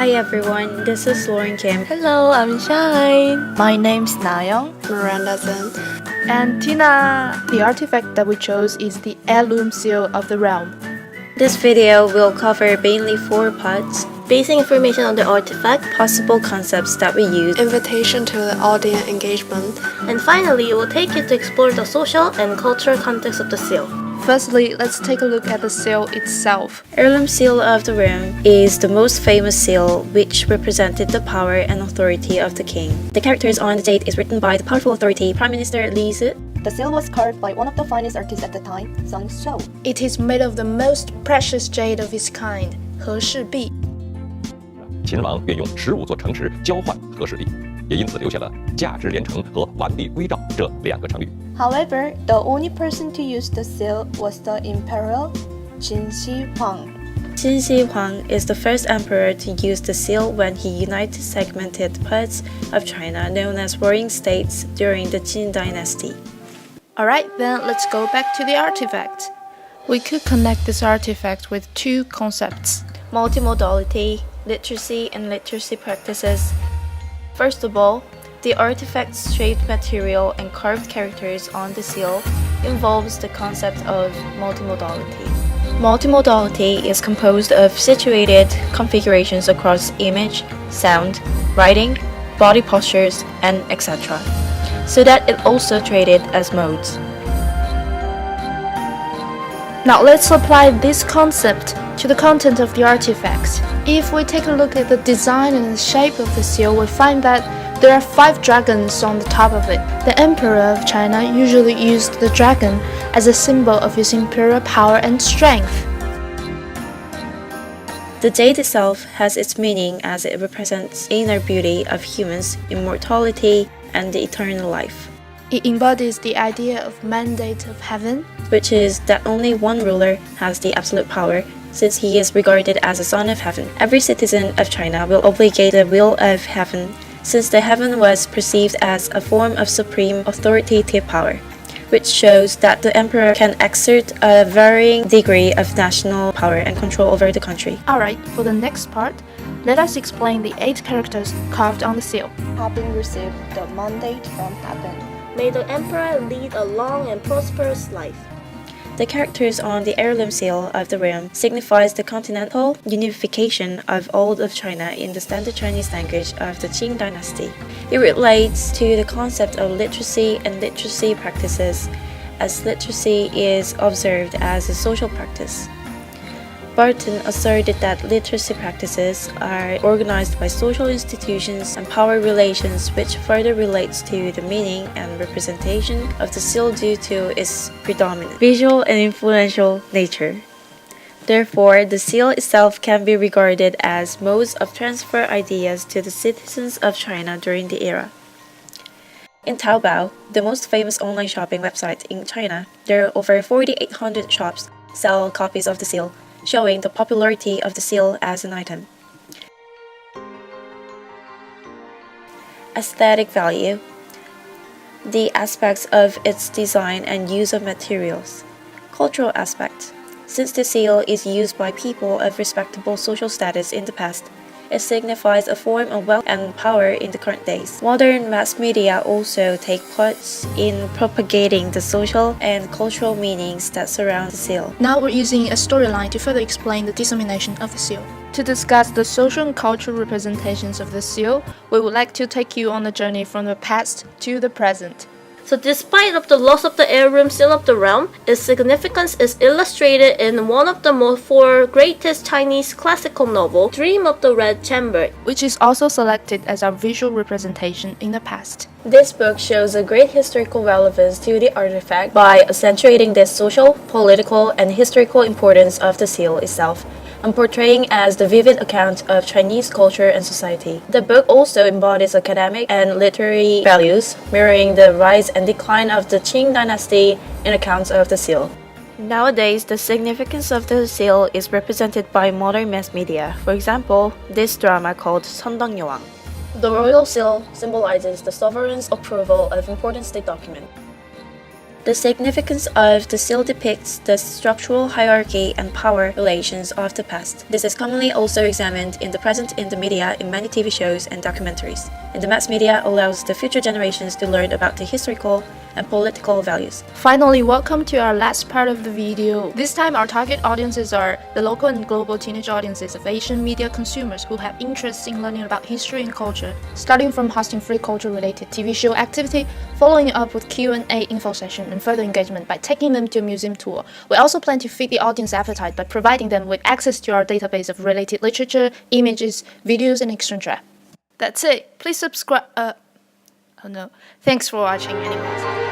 Hi everyone, this is Lauren Kim. Hello, I'm Shine. My name's Nayoung. Miranda Zen. And Tina. The artifact that we chose is the heirloom seal of the realm. This video will cover mainly 4 parts: basic information on the artifact, possible concepts that we use, Invitation to the audience engagement, and finally it will take you to explore the social and cultural context of the seal. Firstly, let's take a look at the seal itself. Heirloom Seal of the Realm is the most famous seal which represented the power and authority of the king. The characters on the date is written by the powerful authority Prime Minister Lee Su. The seal was carved by one of the finest artists at the time, Sun Shou. It is made of the most precious jade of its kind, 和氏璧。秦人王愿用15座城池交换和氏璧，也因此留下了价值连城和完璧归赵这2个成语。 However, the only person to use the seal was the Emperor Qin Shi Huang. Qin Shi Huang is the first emperor to use the seal when he united segmented parts of China known as warring states during the Qin dynasty. Alright, then let's go back to the artifact. We could connect this artifact with 2 concepts: Multimodality, literacy, and literacy practices. First of all, the artifact's shaped material and carved characters on the seal involves the concept of multimodality. Multimodality is composed of situated configurations across image, sound, writing, body postures, and etc., so that it also traded as modes. Now let's apply this concept to the content of the artifact. If we take a look at the design and the shape of the seal, we find that there are 5 dragons on the top of it. The Emperor of China usually used the dragon as a symbol of his imperial power and strength. The jade itself has its meaning as it represents inner beauty of humans, immortality, and the eternal life. It embodies the idea of mandate of heaven, which is that only one ruler has the absolute power, since he is regarded as a son of heaven. Every citizen of China will obligate the will of heaven, since the heaven was perceived as a form of supreme authoritative power, which shows that the emperor can exert a varying degree of national power and control over the country. Alright, for the next part, let us explain the 8 characters carved on the seal. Having received the mandate from heaven. May the emperor lead a long and prosperous life. The characters on the heirloom seal of the realm signifies the continental unification of all of China in the standard Chinese language of the Qing dynasty. It relates to the concept of literacy and literacy practices, as literacy is observed as a social practice. Barton asserted that literacy practices are organized by social institutions and power relations, which further relates to the meaning and representation of the seal due to its predominant visual and influential nature. Therefore, the seal itself can be regarded as modes of transfer ideas to the citizens of China during the era. In Taobao, the most famous online shopping website in China, there are over 4,800 shops sell copies of the seal, showing the popularity of the seal as an item. Aesthetic value. The aspects of its design and use of materials. Cultural aspect. Since the seal is used by people of respectable social status in the past, it signifies a form of wealth and power in the current days. Modern mass media also take part in propagating the social and cultural meanings that surround the seal. Now we're using a storyline to further explain the dissemination of the seal. To discuss the social and cultural representations of the seal, we would like to take you on a journey from the past to the present. So despite of the loss of the heirloom seal of the realm, its significance is illustrated in one of the 4 greatest Chinese classical novel, Dream of the Red Chamber, which is also selected as our visual representation in the past. This book shows a great historical relevance to the artifact by accentuating the social, political, and historical importance of the seal itself, and portraying as the vivid account of Chinese culture and society. The book also embodies academic and literary values, mirroring the rise and decline of the Qing dynasty in accounts of the seal. Nowadays, the significance of the seal is represented by modern mass media. For example, this drama called Sondangyewang. The royal seal symbolizes the sovereign's approval of important state documents. The significance of the seal depicts the structural hierarchy and power relations of the past. This is commonly also examined in the present in the media in many TV shows and documentaries. In the mass media allows the future generations to learn about the historical and political values. Finally, welcome to our last part of the video. This time our target audiences are the local and global teenage audiences of Asian media consumers who have interest in learning about history and culture, starting from hosting free culture-related TV show activity, following up with Q&A info session, and further engagement by taking them to a museum tour. We also plan to feed the audience appetite by providing them with access to our database of related literature, images, videos, and etc. That's it. Please subscribe. Oh no. Thanks for watching anyways.